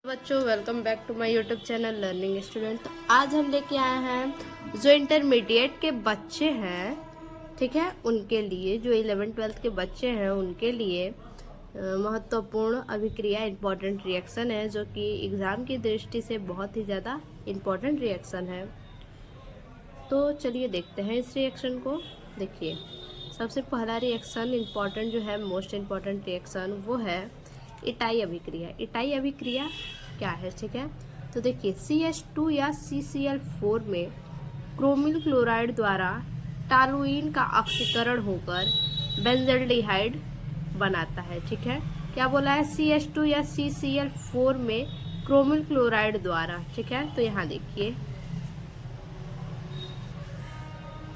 बच्चों, welcome back to my YouTube channel learning student. तो आज हम लेके आए हैं जो इंटरमीडिएट के बच्चे हैं, ठीक है, उनके लिए, जो 11th-12th के बच्चे हैं उनके लिए महत्वपूर्ण अभिक्रिया इम्पॉर्टेंट रिएक्शन है, जो कि एग्ज़ाम की दृष्टि से बहुत ही ज़्यादा इम्पॉर्टेंट रिएक्शन है। तो चलिए देखते हैं इस रिएक्शन को। देखिए, सबसे पहला रिएक्शन इम्पॉर्टेंट जो है, मोस्ट इम्पॉर्टेंट रिएक्शन, वो है इटाई अभिक्रिया। इटाई अभिक्रिया क्या है, ठीक है। तो देखिए, CH2 या CCl4 में क्रोमिल क्लोराइड द्वारा टॉलुइन का ऑक्सीकरण होकर बेंजल्डिहाइड बनाता है, ठीक है। क्या बोला है? CH2 या CCl4 में क्रोमिल क्लोराइड द्वारा, ठीक है। तो यहाँ देखिए,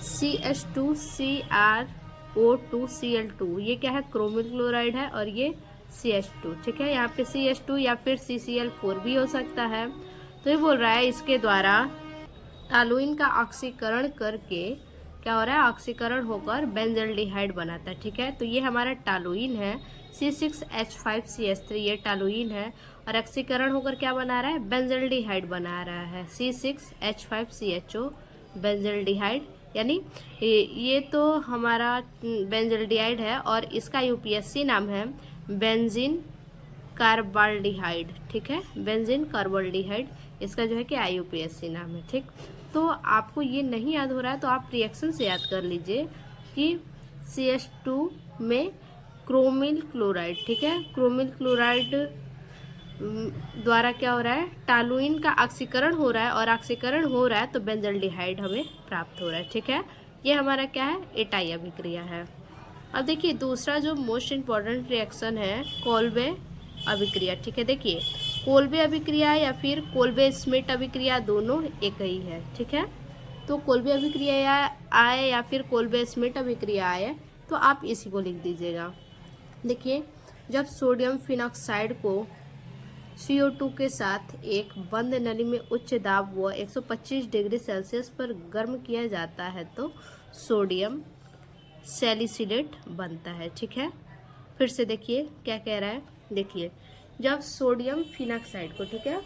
CH2 CrO2 Cl2, ये क्या है? क्रोमिल क्लोराइड है, और ये CH2, ठीक है। यहाँ पे CH2 या फिर CCl4 भी हो सकता है। तो ये बोल रहा है इसके द्वारा टॉलुइन का ऑक्सीकरण करके क्या हो रहा है? ऑक्सीकरण होकर बेंजल्डिहाइड बनाता है, ठीक है। तो ये हमारा टॉलुइन है, C6H5CH3, ये टॉलुइन है, और ऑक्सीकरण होकर क्या बना रहा है? बेंजल्डिहाइड बना रहा है, C6H5CHO बेंजल्डिहाइड। यानी ये तो हमारा बेंजल्डिहाइड है, और इसका UPSC नाम है बेंजीन कार्बाल्डिहाइड, ठीक है। बेंजीन कार्बाल्डिहाइड इसका जो है कि IUPAC नाम है, ठीक। तो आपको ये नहीं याद हो रहा है तो आप रिएक्शन से याद कर लीजिए कि CH2 में क्रोमिल क्लोराइड, ठीक है, क्रोमिल क्लोराइड द्वारा क्या हो रहा है? टॉलुइन का ऑक्सीकरण हो रहा है, और ऑक्सीकरण हो रहा है तो बेंजल्डिहाइड हमें प्राप्त हो रहा है, ठीक है। ये हमारा क्या है? इटाई अभिक्रिया है। अब देखिए, दूसरा जो मोस्ट इम्पॉर्टेंट रिएक्शन है, कोल्बे अभिक्रिया, ठीक है। देखिए, कोल्बे अभिक्रिया या फिर कोल्बे स्मिट अभिक्रिया दोनों एक ही है, ठीक है। तो कोल्बे अभिक्रिया आए या फिर कोल्बे स्मिट अभिक्रिया आए तो आप इसी को लिख दीजिएगा। देखिए, जब सोडियम फिनॉक्साइड को CO2 के साथ एक बंद नली में उच्च दाब व 125 डिग्री सेल्सियस पर गर्म किया जाता है तो सोडियम सैलिसिलेट बनता है, ठीक है। फिर से देखिए क्या कह रहा है। देखिए, जब सोडियम फिनॉक्साइड को, ठीक है,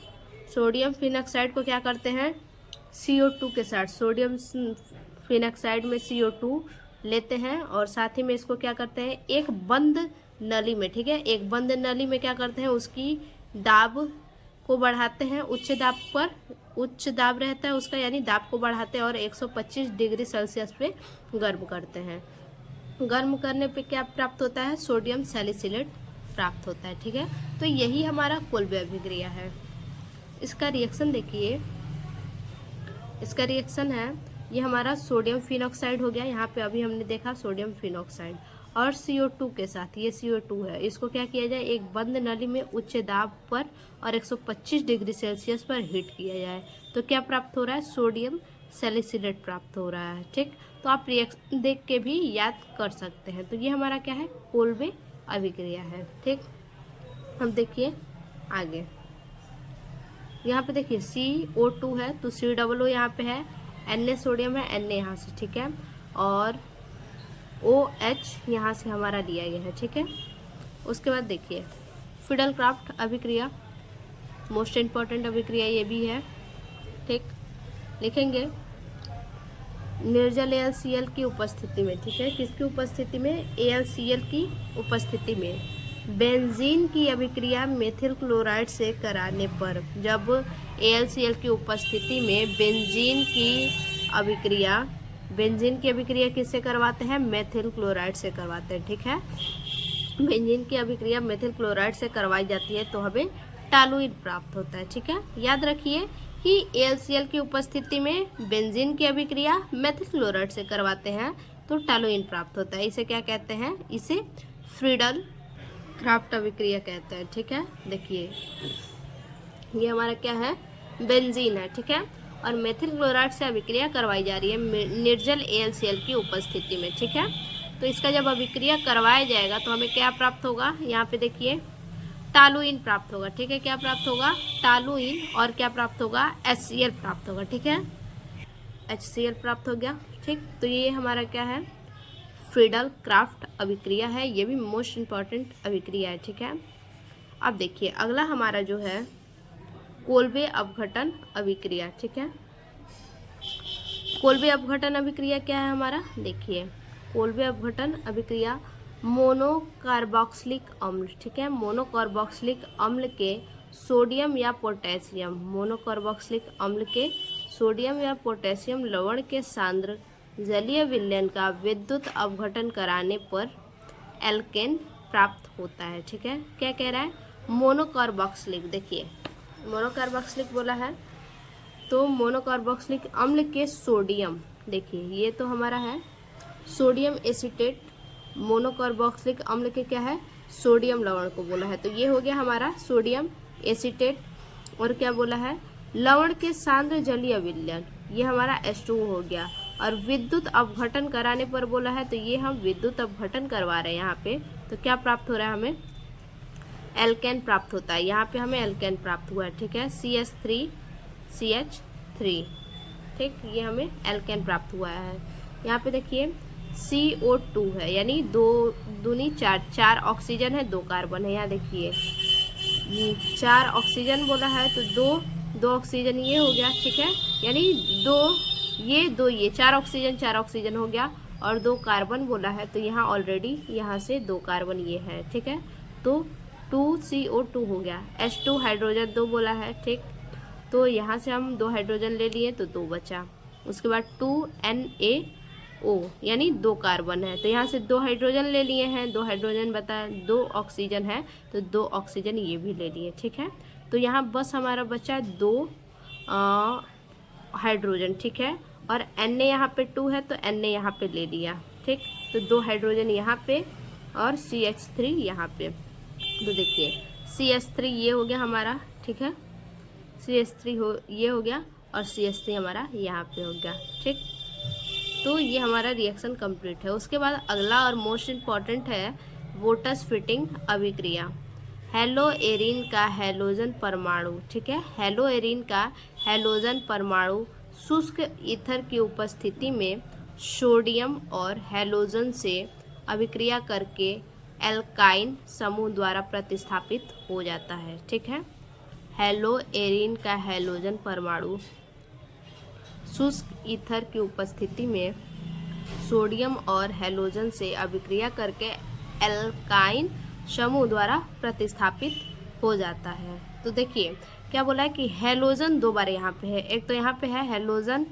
सोडियम फिनॉक्साइड को क्या करते हैं? CO2 के साथ, सोडियम फिनॉक्साइड में CO2 लेते हैं, और साथ ही में इसको क्या करते हैं? एक बंद नली में, ठीक है, एक बंद नली में क्या करते हैं? उसकी दाब को बढ़ाते हैं, उच्च दाब पर, उच्च दाब रहता है उसका, यानी दाब को बढ़ाते हैं, और 125 डिग्री सेल्सियस पे गर्म करते हैं। गर्म करने पे क्या प्राप्त होता है? सोडियम सैलिसिलेट प्राप्त होता है, ठीक है। तो यही हमारा कोल्बे अभिक्रिया है। इसका रिएक्शन देखिए, इसका रिएक्शन है, ये हमारा सोडियम फिनॉक्साइड हो गया, यहाँ पे अभी हमने देखा सोडियम फिनॉक्साइड, और CO2 के साथ, ये CO2 है, इसको क्या किया जाए? एक बंद नली में उच्च दाब पर और 125 डिग्री सेल्सियस पर हीट किया जाए तो क्या प्राप्त हो रहा है? सोडियम सैलिसिलेट प्राप्त हो रहा है, ठीक। तो आप रिएक्शन देख के भी याद कर सकते हैं। तो ये हमारा क्या है? कोल्बे अभिक्रिया है, ठीक। अब देखिए आगे, यहाँ पे देखिए CO2 है तो COO यहाँ पे है, Na सोडियम है, Na यहाँ से, ठीक है, और OH यहाँ से हमारा लिया गया है, ठीक है। उसके बाद देखिए, फिडल क्राफ्ट अभिक्रिया, मोस्ट इम्पॉर्टेंट अभिक्रिया ये भी है, ठीक। लिखेंगे निर्जल AlCl की उपस्थिति में, ठीक है, किसकी उपस्थिति में? AlCl की उपस्थिति में बेंजीन की अभिक्रिया मेथिल क्लोराइड से कराने पर, जब AlCl की उपस्थिति में बेंजीन की अभिक्रिया, बेंजीन की अभिक्रिया किससे करवाते हैं? मेथिल क्लोराइड से करवाते हैं, ठीक है। बेंजीन की अभिक्रिया मेथिल क्लोराइड से करवाई जाती है तो हमें टॉलुइन प्राप्त होता है, ठीक है। याद रखिए कि AlCl की उपस्थिति में बेंजीन की अभिक्रिया मेथिल क्लोराइड से करवाते हैं तो टॉलुइन प्राप्त होता है। इसे क्या कहते हैं? इसे फ्रीडल क्राफ्ट अभिक्रिया कहते हैं, ठीक है। देखिए, ये हमारा क्या है? बेंजीन है, ठीक है, और मेथिल क्लोराइड से अभिक्रिया करवाई जा रही है निर्जल AlCl की उपस्थिति में, ठीक है। तो इसका जब अभिक्रिया करवाया जाएगा तो हमें क्या प्राप्त होगा? यहाँ पे देखिए, टॉलुइन प्राप्त होगा, ठीक है। क्या प्राप्त होगा? टॉलुइन, और क्या प्राप्त होगा? HCl प्राप्त होगा, ठीक है, HCl प्राप्त हो गया, ठीक। तो ये हमारा क्या है? फ्रीडल क्राफ्ट अभिक्रिया है, ये भी मोस्ट इम्पॉर्टेंट अभिक्रिया है, ठीक है। अब देखिए, अगला हमारा जो है कोल्बे अपघटन अभिक्रिया। ठीक है, कोल्बे अपघटन अभिक्रिया क्या है हमारा, देखिए कोल्बे अपघटन अभिक्रिया मोनोकार्बोक्सिलिक अम्ल, ठीक है, मोनोकार्बोक्सिलिक अम्ल के सोडियम या पोटेशियम, मोनोकार्बोक्सिलिक अम्ल के सोडियम या पोटेशियम लवण के सांद्र जलीय विलयन का विद्युत अपघटन कराने पर एल्केन प्राप्त होता है। ठीक है, क्या कह रहा है, मोनोकार्बोक्सिलिक, देखिए मोनोकार्बोक्सिलिक बोला है, तो मोनोकार्बोक्सिलिक अम्ल के सोडियम, देखिए ये तो हमारा है सोडियम एसीटेट, मोनोकार्बोक्सिलिक अम्ल के क्या है, सोडियम लवण को बोला है, तो ये हो गया हमारा सोडियम एसीटेट। और क्या बोला है, लवण के सांद्र जलीय विलयन, ये हमारा H2 हो गया। और विद्युत अपघटन कराने पर बोला है, तो ये हम विद्युत अपघटन करवा रहे हैं यहाँ पे, तो क्या प्राप्त हो रहा है हमें, एल्केन प्राप्त होता है, यहाँ पे हमें एल्केन प्राप्त हुआ है। ठीक है, CH3, ठीक, ये हमें एल्केन प्राप्त हुआ है। यहाँ पे देखिए CO2 है, यानी 2 दूनी 4 ऑक्सीजन है, 2 कार्बन है। यहाँ देखिए 4 ऑक्सीजन बोला है, तो दो ऑक्सीजन ये हो गया। ठीक है, यानी 2 ये 4 ऑक्सीजन हो गया, और 2 कार्बन बोला है, तो यहाँ ऑलरेडी यहाँ से 2 कार्बन ये है। ठीक है, तो 2CO2 हो गया, H2 हाइड्रोजन 2 बोला है। ठीक, तो यहाँ से हम 2 हाइड्रोजन ले लिए, तो 2 बचा। उसके बाद 2NaO, यानी 2 कार्बन है, तो यहाँ से 2 हाइड्रोजन ले लिए हैं, 2 हाइड्रोजन बताया, 2 ऑक्सीजन है, तो 2 ऑक्सीजन ये भी ले लिए। ठीक है, तो यहाँ बस हमारा बचा 2 हाइड्रोजन। ठीक है, और Na यहाँ पे 2 है, तो Na यहाँ पे ले लिया। ठीक, तो 2 हाइड्रोजन यहाँ पे और CH3 यहाँ पे, तो देखिए CH3 ये हो गया हमारा। ठीक है, CH3 ये हो गया, और CH3 हमारा यहाँ पे हो गया। ठीक, तो ये हमारा रिएक्शन कंप्लीट है। उसके बाद अगला और मोस्ट इम्पॉर्टेंट है वोटस फिटिंग अभिक्रिया, हेलोएरिन का हैलोजन परमाणु। ठीक है, हेलोएरिन का हैलोजन परमाणु शुष्क ईथर की उपस्थिति में सोडियम और हैलोजन से अभिक्रिया करके एल्काइन समूह द्वारा प्रतिस्थापित हो जाता है। ठीक है, हेलोएरिन का हैलोजन परमाणु शुष्क ईथर की उपस्थिति में सोडियम और हैलोजन से अभिक्रिया करके एल्काइन समूह द्वारा प्रतिस्थापित हो जाता है। तो देखिए क्या बोला है कि हैलोजन 2 बार यहाँ पे है, एक तो यहाँ पे है हैलोजन,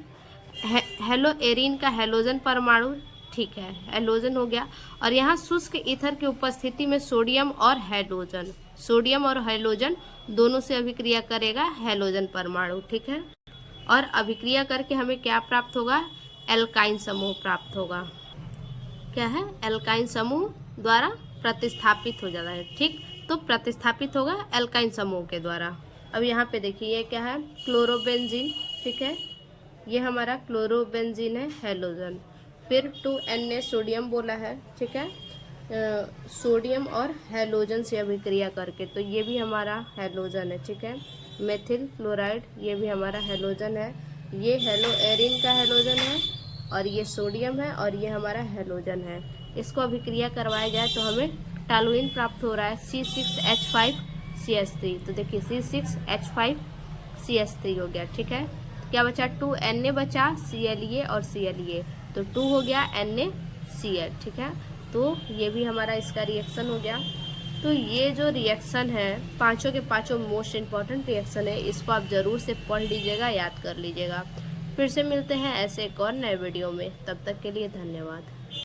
हेलोएरिन का हैलोजन परमाणु। ठीक है, हैलोजन हो गया, और यहाँ शुष्क ईथर की उपस्थिति में सोडियम और हैलोजन दोनों से अभिक्रिया करेगा हैलोजन परमाणु। ठीक है, और अभिक्रिया करके हमें क्या प्राप्त होगा, एल्काइन समूह प्राप्त होगा। क्या है, एल्काइन समूह द्वारा प्रतिस्थापित हो जाता है। ठीक, तो प्रतिस्थापित होगा एल्काइन समूह के द्वारा। अब यहाँ पे देखिए ये क्या है, क्लोरोबेंजीन। ठीक है, ये हमारा क्लोरोबेंजीन है, हैलोजन। फिर 2Na सोडियम बोला है। ठीक है, सोडियम और हैलोजन से अभिक्रिया करके, तो ये भी हमारा हैलोजन है। ठीक है, मेथिल क्लोराइड, ये भी हमारा हैलोजन है। ये हेलोएरिन का हैलोजन है, और ये सोडियम है, और ये हमारा हैलोजन है। इसको अभिक्रिया करवाया जाए तो हमें टॉलुइन प्राप्त हो रहा है, C6H5CH3। तो देखिए C6H5CH3 हो गया। ठीक है, क्या बचा, 2Na बचा, Cla और Cla, तो 2 हो गया NaCl। ठीक है, तो ये भी हमारा इसका रिएक्शन हो गया। तो ये जो रिएक्शन है, पांचों के पांचों मोस्ट इम्पॉर्टेंट रिएक्शन है, इसको आप ज़रूर से पढ़ लीजिएगा, याद कर लीजिएगा। फिर से मिलते हैं ऐसे एक और नए वीडियो में, तब तक के लिए धन्यवाद।